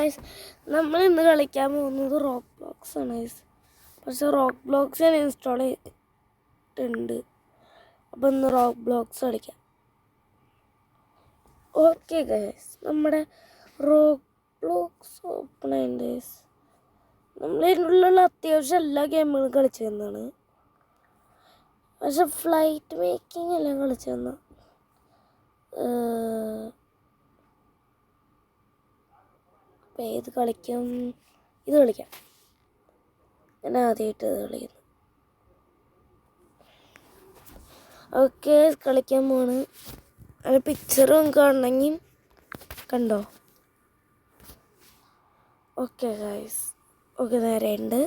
Guys, നമ്മൾ ഇന്ന് കളിക്കാൻ പോകുന്നത് റോക്ക് ബ്ലോക്സ് ആണ് ഗൈസ്. പക്ഷെ റോക്ക് ബ്ലോക്സ് ഞാൻ ഇൻസ്റ്റാൾ ചെയ്തിട്ടുണ്ട്. അപ്പം ഇന്ന് റോക്ക് ബ്ലോക്സ് കളിക്കാം. ഓക്കെ ഗൈസ്, നമ്മുടെ റോക്ക് ബ്ലോക്സ് ഓപ്പൺ ആയിട്ടുണ്ട് ഗൈസ്. നമ്മൾ ഇതിനുള്ള അത്യാവശ്യം എല്ലാ ഗെയിമുകളും കളിച്ചു തന്നാണ്. പക്ഷെ ഫ്ലൈറ്റ് മേക്കിംഗ് എല്ലാം കളിച്ചു തന്ന ഏത് കളിക്കാം? ഇത് കളിക്കാം. ഞാൻ ആദ്യമായിട്ട് ഇത് കളിക്കുന്നു. ഓക്കെ, കളിക്കാൻ പോണ്. അതിന് പിക്ചറും കാണണമെങ്കിൽ കണ്ടോ? ഓക്കെ ഗൈസ്, ഓക്കെ നേരെ ഉണ്ട്.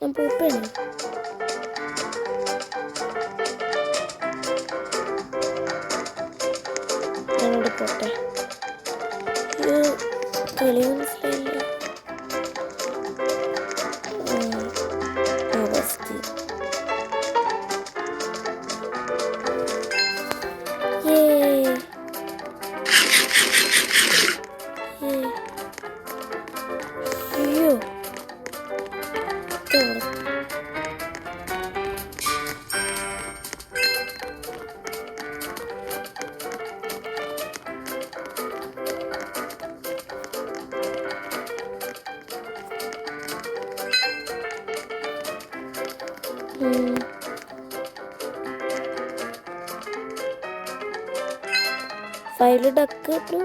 ഞാൻ പോപ്പയാണ്. ഞാനോട് പോട്ടെ. കളി മനസ്സിലായില്ല. അയ്യോ, ഫയല് ഡക്ക് ഇട്ടു.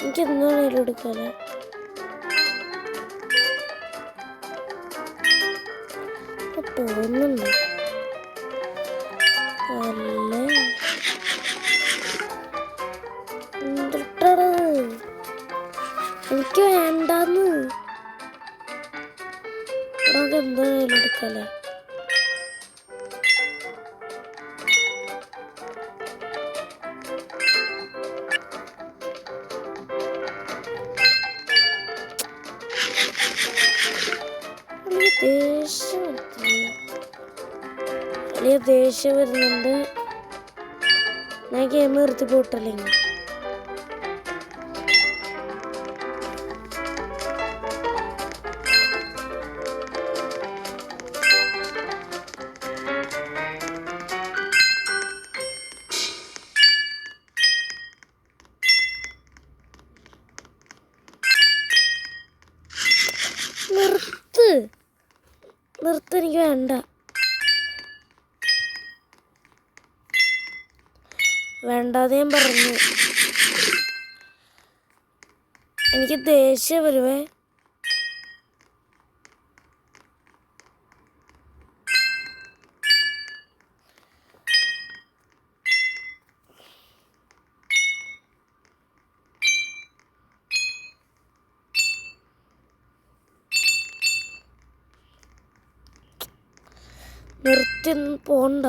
എനിക്ക് എന്താണേലും എടുക്കാല്ലേ? പോകുന്നുണ്ട് അല്ലേ? എന്തിട്ടത്? എനിക്ക് വേണ്ടാന്ന്. നമുക്ക് എന്താണേലും എടുക്കാല്ലേ? ദേഷ്യം വരുന്നുണ്ട്. ഞാൻ ഗെയിം നിർത്തി പോട്ടല്ലെങ്കിൽ നിർത്ത്, എനിക്ക് വേണ്ട. വേണ്ടാതെ ഞാൻ പറഞ്ഞു. എനിക്ക് ദേഷ്യം വരുവേ. നിർത്തി പോണ്ട.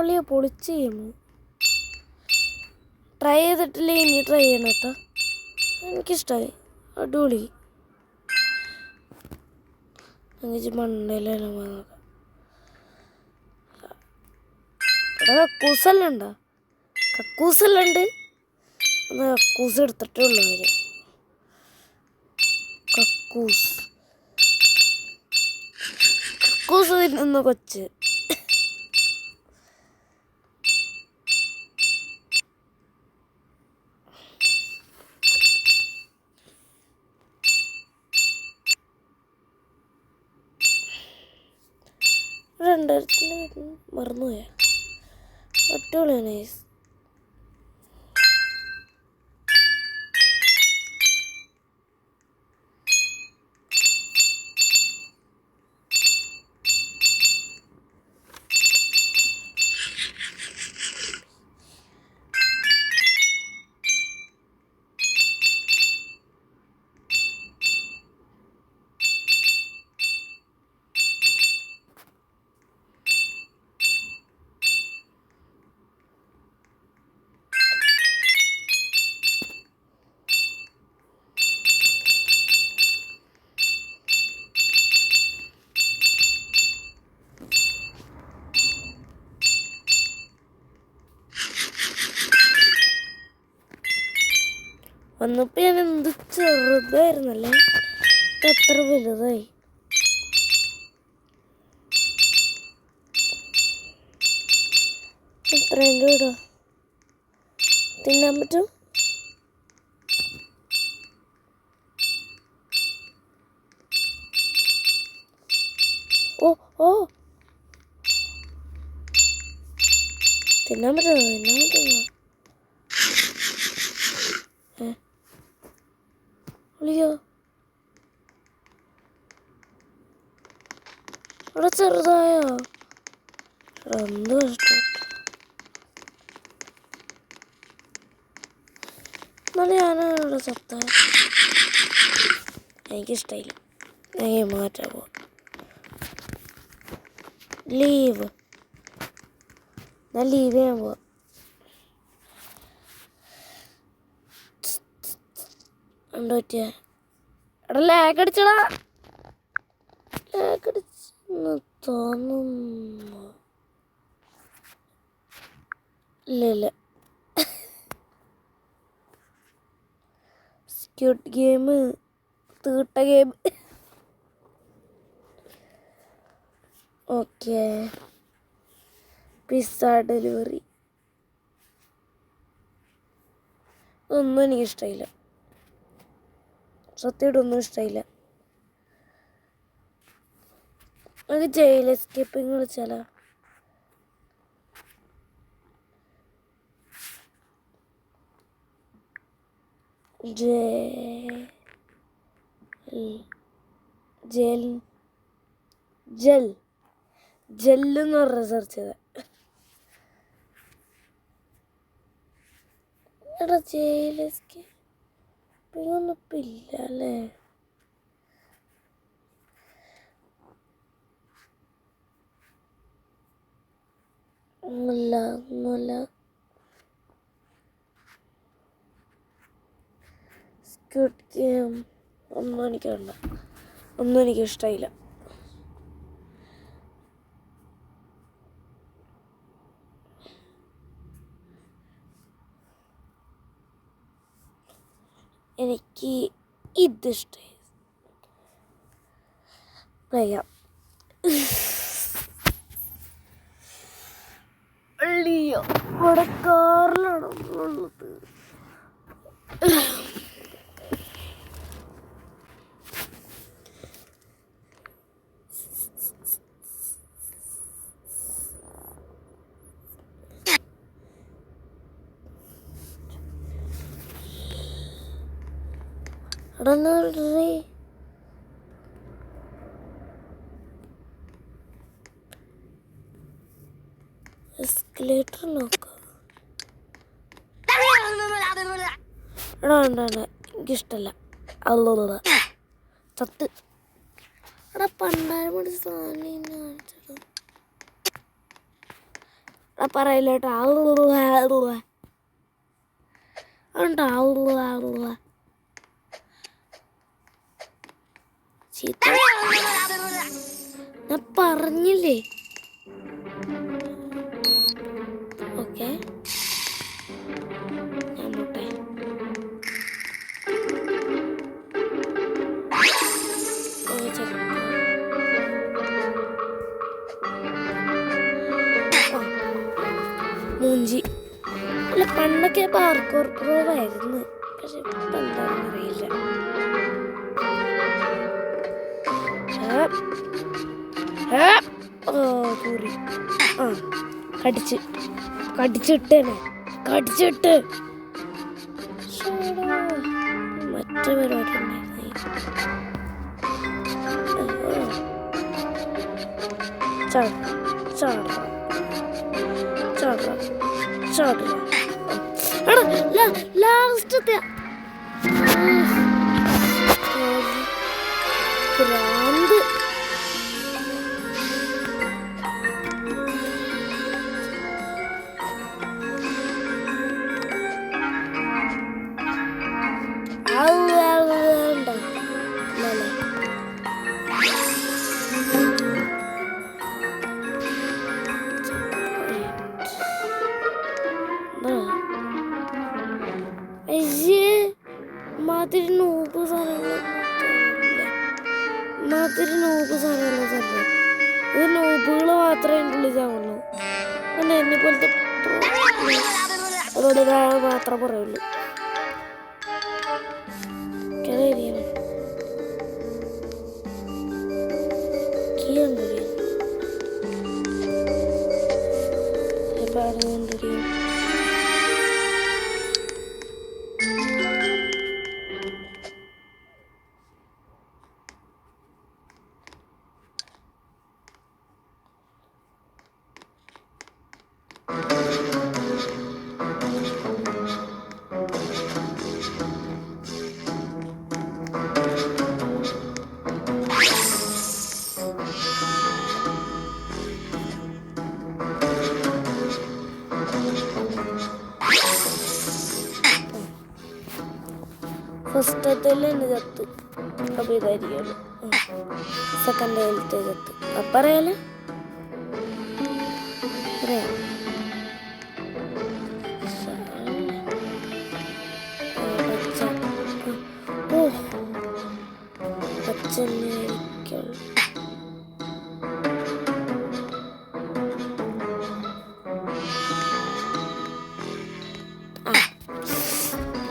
അളിയ പൊളിച്ച് ചെയ്യുന്നു. ട്രൈ ചെയ്തിട്ടില്ലേ, ഇനി ട്രൈ ചെയ്യണം കേട്ടോ. എനിക്കിഷ്ടമായി, അടിപൊളി. എനിക്ക് മണ്ടയിലെല്ലാം വന്നോക്കാം. ഇവിടെ കക്കൂസെല്ലാം ഉണ്ടോ? കക്കൂസെല്ലാം ഉണ്ട്. ഒന്ന് കക്കൂസ് എടുത്തിട്ടേ ഉള്ളൂ അവര്. കക്കൂസ് തിന്നുന്ന കൊച്ച്. രണ്ടായിരത്തിന് മറന്നുപോയാ. അടിപൊളിയാണ് നൈസ്. വന്നപ്പോൾ ഞാൻ എന്ത് ചെറുതായിരുന്നല്ലേ, എത്ര വലുതായി. എത്രയും രൂപ തിന്നാൻ പറ്റും. ഓ ഓ തിന്നാൻ പറ്റുന്ന അയ്യോ, അവിടെ ചെറുതായോ? എന്ത് കഷ്ടം. എന്നാലും ഞാനവിടെ ചത്ത. എനിക്കിഷ്ടമായില്ല. ഞാൻ മാറ്റാൻ പോവാം. ലീവ് ചെയ്യാൻ പോവാം. എന്താ പറ്റിയ? എടാ ലാഗ് അടിച്ചടാ. ലാഗ് അടിച്ചെന്ന് തോന്നുന്നു. ഇല്ല സ്ക്യൂട്ട് ഗെയിം, തീട്ട ഗെയിം. Okay, pizza delivery. ഒന്നും എനിക്കിഷ്ടമായില്ല, സത്യമായിട്ട് ഒന്നും ഇഷ്ടമായില്ല. നമുക്ക് ജയിൽ എസ്കേപ്പിങ് കളിച്ചാലോ? ജെല്ലെന്ന് പറഞ്ഞ സെർച്ച് ചെയ്ത. എടാ ജയിൽ എസ്കേപ്പിങ് ഇപ്പം ഇല്ല അല്ലേ? ഒന്നുമില്ല. സ്ക്യൂട്ട് ഗെയിം ഒന്നും എനിക്ക് വേണ്ട, ഒന്നും എനിക്കിഷ്ടമായില്ല. എനിക്ക് ഇതിഷ്ടമായി. പറയാം, ഇവിടെ കാറിലാണ് ഉള്ളത്. എസ്കലേറ്റർ നോക്കാം. എടാ വേണ്ട, എനിക്കിഷ്ടമല്ല. അല്ല ചത്ത്. എടാ പണ്ടാരം പഠിച്ച സാധനം കാണിച്ചത്. പറയില്ല കേട്ടോ. ചീത്ത ഞാൻ പറഞ്ഞില്ലേ. ഓക്കെ ഞാൻ പോട്ടെ. മൂഞ്ചി അല്ല, പണ്ടൊക്കെ പാർക്കോർ പ്രോ ആയിരുന്നു, പക്ഷെ ഇപ്പം എന്താണെന്ന് അറിയില്ല. കൂറി കടിച്ചിട്ടേനെ കടിച്ചിട്ട് മറ്റേ പരിപാടി ഉണ്ടായിരുന്നു. ലാസ്റ്റത്തെ ഭ്രാന്ത്. മാതിരി നോക്ക് സാധനങ്ങൾ തന്നെ. ഇത് നോക്കുകൾ മാത്രമേ എൻ്റെ ഉള്ളിൽ ചാവുള്ളൂ. പിന്നെ എന്നെ പോലത്തെ മാത്രമേ പറയുള്ളൂ. ഫസ്റ്റത്തിൽ തന്നെ ചത്ത്. അപ്പം ഇതായിരിക്കുമല്ലോ സെക്കൻഡ് ഹെൽത്ത് ചത്ത്. അപ്പം അറിയാലോ പറയാം. പച്ചനായിരിക്കും.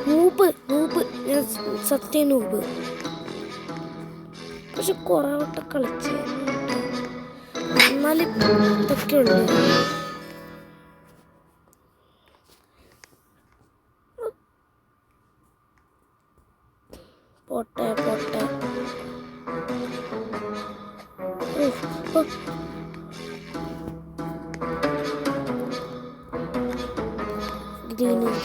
നൂബ് ഞാൻ സത്യം നൂബ്. പക്ഷെ കുറെ വട്ടം കളിച്ച് എന്നാലും ഇതൊക്കെ ഉള്ളു. പോട്ടെ ഗ്രീനും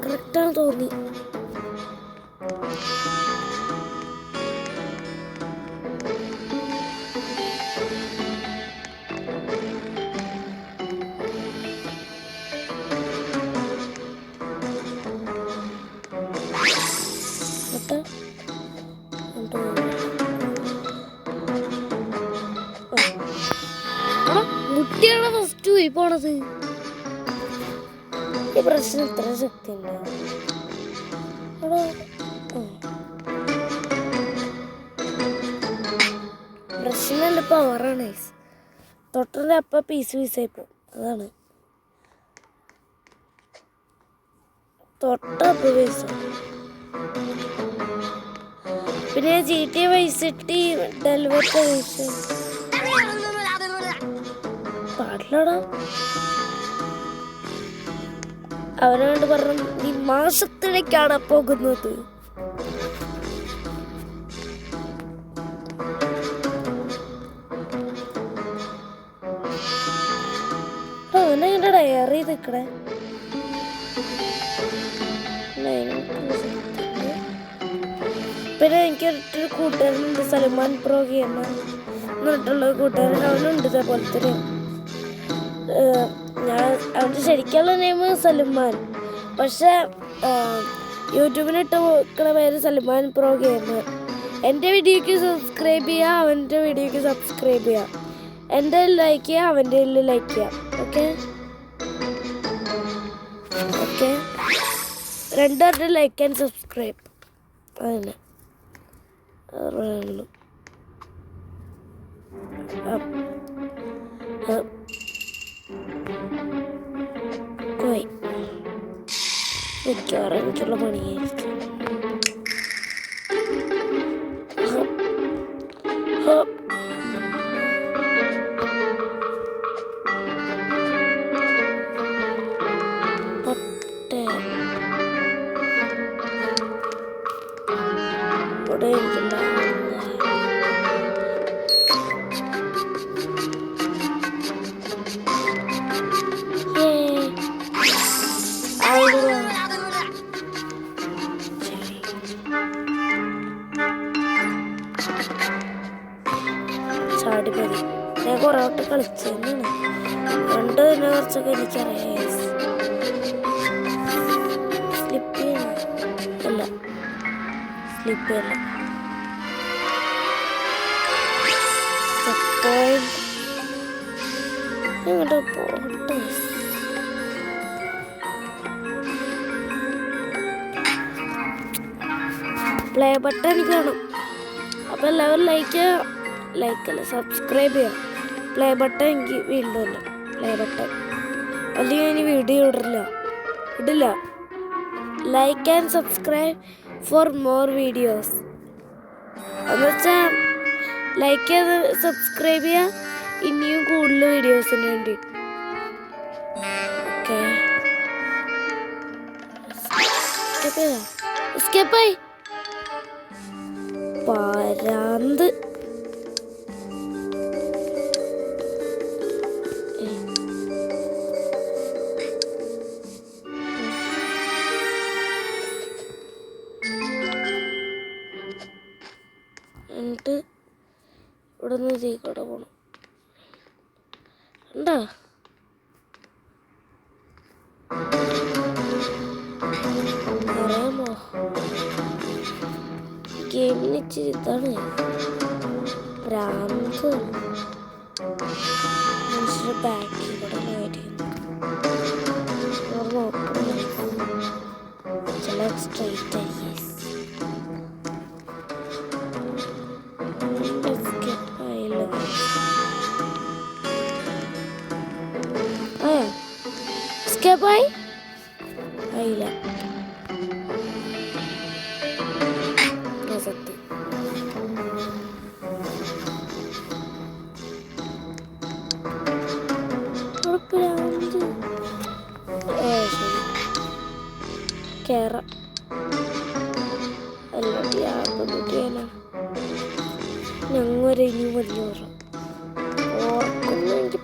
കറക്റ്റാണ് തോന്നി. മുട്ടിയാണ് ഫസ്റ്റ് പോയി പോണത്. ഈ പ്രശ്നം ഇത്ര ശക്തി ഉണ്ടാവും. പ്രശ്നമല്ല, പവറാണ്. തൊട്ടൻ്റെ അപ്പം പീസായി പോകും. അതാണ് തൊട്ട പൈസ. പിന്നെ GTA Vice City ഡെലിവറി പാടില്ലടാ. അവനോട് പറഞ്ഞു നീ മാസത്തിലേക്കാണ് പോകുന്നത്. അവനെ ഡയറി നിൽക്കണേ. പിന്നെ എനിക്കൊരു കൂട്ടുകാരനുണ്ട്, സൽമാൻ പ്രോ ഗെയിമർ എന്നിട്ടുള്ള കൂട്ടുകാരൻ. അവനുണ്ട് ഇതേപോലത്തെ ഒരു അവൻ്റെ ശരിക്കുള്ള നെയിം സൽമാൻ, പക്ഷെ യൂട്യൂബിലിട്ട് നോക്കുന്ന പേര് സൽമാൻ പ്രോ ഗെയിമർ. എൻ്റെ വീഡിയോയ്ക്ക് സബ്സ്ക്രൈബ് ചെയ്യുക, അവൻ്റെ വീഡിയോയ്ക്ക് സബ്സ്ക്രൈബ് ചെയ്യുക. എൻ്റെ ലൈക്ക് ചെയ്യുക, അവൻ്റെ ലൈക്ക് ചെയ്യുക. ഓക്കെ ഓക്കെ, രണ്ടുപേരുടെ ലൈക്ക് ആൻഡ് സബ്സ്ക്രൈബ്. അതന്നെ പോയി മിക്കവാറും എനിക്കുള്ള പണിയായിരിക്കും. ഇവിടെ ചാടി മതി. ഞാൻ കുറെ വട്ടം കളിച്ചതാണ്, അതുകൊണ്ട് തന്നെ കുറച്ചൊക്കെ എനിക്കറിയാം. സ്ലിപ്പ് അല്ല, സ്ലിപ്പ് അല്ല, ഞങ്ങളുടെ പോട്ടെ. പ്ലേ ബട്ടൺ കാണും, അപ്പം എല്ലാവരും ലൈക്കല്ല സബ്സ്ക്രൈബ് ചെയ്യാം. പ്ലേ ബട്ടൺ എനിക്ക് വീണ്ടും ഉണ്ട്, പ്ലേ ബട്ടൺ. അല്ലെങ്കിൽ ഇനി വീഡിയോ ഇടില്ല. Like and subscribe for more videos. എന്നുവെച്ചാൽ ലൈക്ക് ചെയ്ത് സബ്സ്ക്രൈബ് ചെയ്യുക ഇനിയും കൂടുതൽ വീഡിയോസിന് വേണ്ടി. ഓക്കെ, എസ്കേപ്പായി പരാന്ത്. എന്നിട്ട് ഇവിടെ നിന്ന് ചെയ്ക്കോടെ പോണം. എന്താ അറിയാമോ, ഗെയിമിന് ഇച്ചിരി ഇതാണ് ഭ്രാന്ത്. മനുഷ്യരുടെ ബാക്കിൽ ഇവിടെ ആയിരിക്കുന്നു ചില സ്ട്രൈറ്റ് ആയി. എസ്കേപ്പായി ആയില്ല. സത്യം കേറാം. ഞങ്ങൊരു ഇനി വലിയ ഓർക്കുന്നു. എനിക്ക്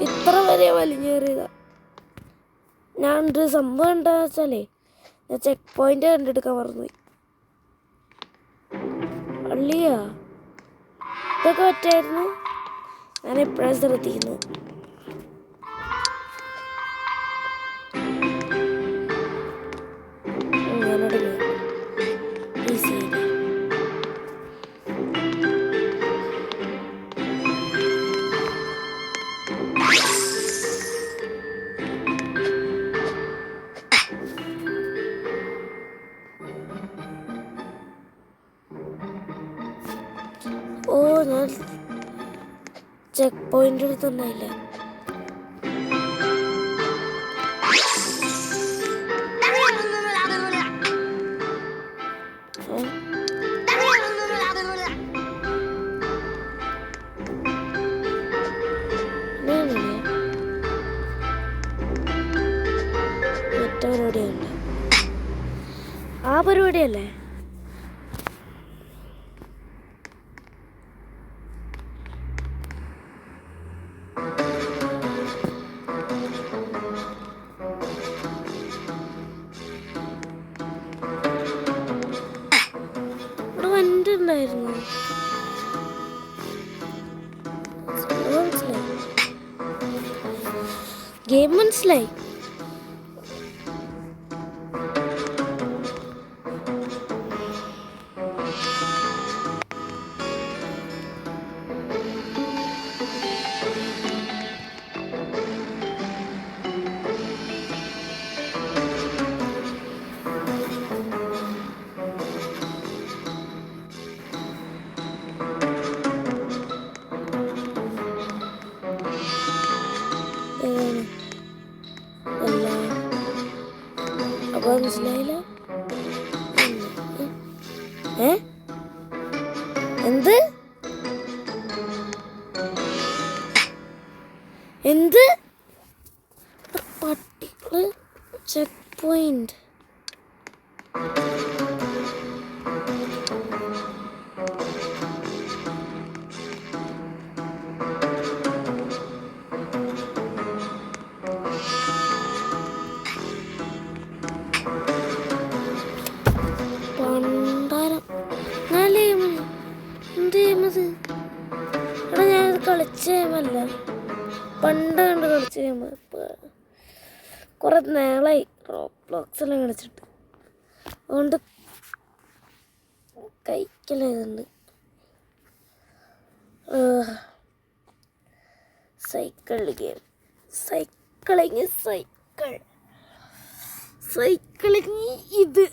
ഇത്ര വരെ വലിഞ്ഞേറിയതാ. ഞാൻ ഒരു സംഭവം എന്താ വെച്ചാലേ, ഞാൻ ചെക്ക് പോയിന്റ് കണ്ടെടുക്കാൻ മറന്നുപോയി. അള്ളിയാ ഇതൊക്കെ പറ്റായിരുന്നു, ഞാൻ എപ്പോഴാണ് ശ്രദ്ധിക്കുന്നത്. ഞാൻ ചെക്ക് പോയിന്റ് എടുത്തുണ്ടായില്ല. പരിപാടിയല്ല, ആ പരിപാടിയല്ലേ. ഗെയിം മനസ്സിലായി. അപ്പൊ മനസ്സിലായില്ല. എന്ത് എന്ത് പർട്ടിക്കുലർ ചെക്ക് പോയിന്റ്? കളിച്ച ഗെയിമല്ല, പണ്ട് കണ്ട് കളിച്ച ഗെയിം. കുറെ നാളായി റോബ്ലോക്സ് എല്ലാം കളിച്ചിട്ട്, അതുകൊണ്ട് കഴിക്കലുണ്ട്. സൈക്കിൾ ഗെയിം, സൈക്ലിങ് ഇത്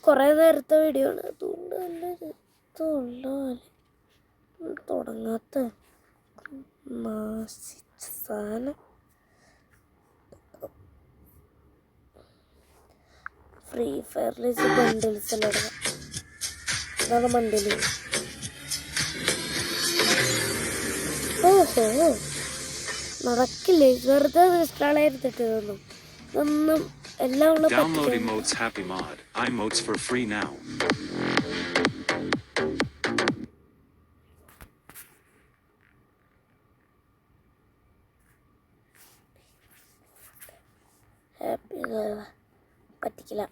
കുറേ നേരത്തെ വീഡിയോ ആണ്, അതുകൊണ്ട് നല്ല രസമുള്ള പോലെ തുടങ്ങാത്ത നാശിച്ച സാധനം. ഫ്രീ ഫയറിലേക്ക് ബണ്ടിൽസ് എല്ലാം ഇടണം. അതാണ് ബണ്ടിൽ. ഓഹോ, നടക്കില്ലേ, വെറുതെ ഇൻസ്റ്റാൾ ചെയ്തിട്ട് ഇതൊന്നും എല്ലാം ഉള്ള Downloading modes happy mod. iModes for free now. Happy പറ്റിക്കില്ല.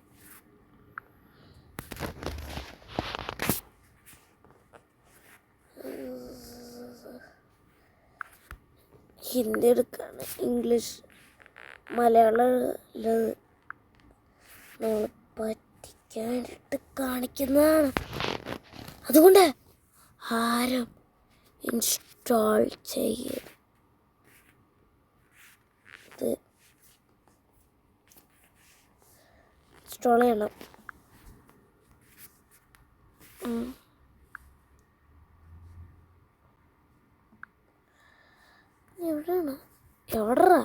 ഹിന്ദി എടുക്കാണ്, ഇംഗ്ലീഷ് മലയാളം ഉള്ളത് നമ്മൾ പറ്റിക്കാനായിട്ട് കാണിക്കുന്നതാണ്. അതുകൊണ്ട് ആരും ഇൻസ്റ്റാൾ ചെയ്യരുത്. ഇൻസ്റ്റാൾ ചെയ്യണം. എവിടെയാണ്, എവിടാ?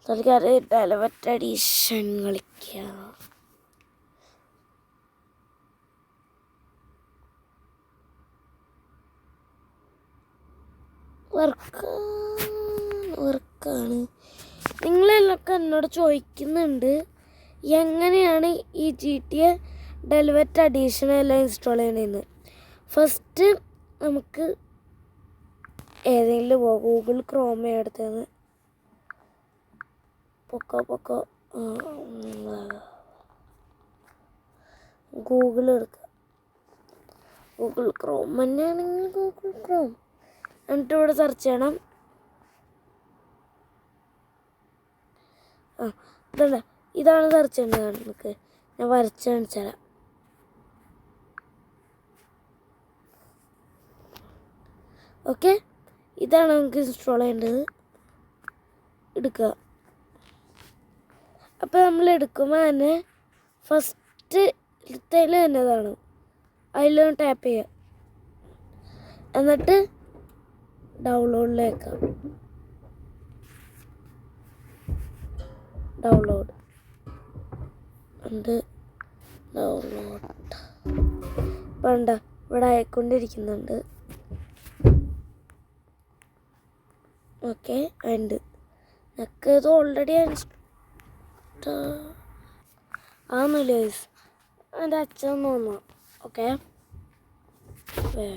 തൽക്കാലം ഡെലവറ്റ് എഡിഷൻ കളിക്കാം. വർക്കാണ്. നിങ്ങളെല്ലൊക്കെ എന്നോട് ചോദിക്കുന്നുണ്ട് എങ്ങനെയാണ് ഈ GTA ഡെലവറ്റ് എഡിഷൻ എല്ലാം ഇൻസ്റ്റാൾ ചെയ്യണമെന്ന്. ഫസ്റ്റ് നമുക്ക് ഏതെങ്കിലും ഗൂഗിൾ ക്രോം എടുത്തത് പൊക്കോ ഗൂഗിൾ എടുക്കുക. ഗൂഗിൾ ക്രോം തന്നെയാണെങ്കിൽ ഗൂഗിൾ ക്രോം എന്നിട്ട് ഇവിടെ സെർച്ച് ചെയ്യണം. ഇതാണ് സെർച്ച് ചെയ്യേണ്ടത്. നമുക്ക് ഞാൻ വരച്ച് കാണിച്ചു തരാം. ഓക്കെ, ഇതാണ് നമുക്ക് ഇൻസ്റ്റാൾ ചെയ്യേണ്ടത്. എടുക്കുക. അപ്പോൾ നമ്മൾ എടുക്കുമ്പോൾ തന്നെ ഫസ്റ്റ് തന്നെ ഇതാണ്, അതിലൊന്ന് ടാപ്പ് ചെയ്യുക. എന്നിട്ട് ഡൗൺലോഡിലേക്കാം. ഡൗൺലോഡ് വേണ്ട, ഇവിടെ ആയിക്കൊണ്ടിരിക്കുന്നുണ്ട്. ഓക്കെ, ഉണ്ട്. ഞങ്ങൾക്ക് ഇത് ഓൾറെഡി അതൊന്നുമില്ല ഗൈസ്. എൻ്റെ അച്ഛൻ വന്നു. ഓക്കെ. വേ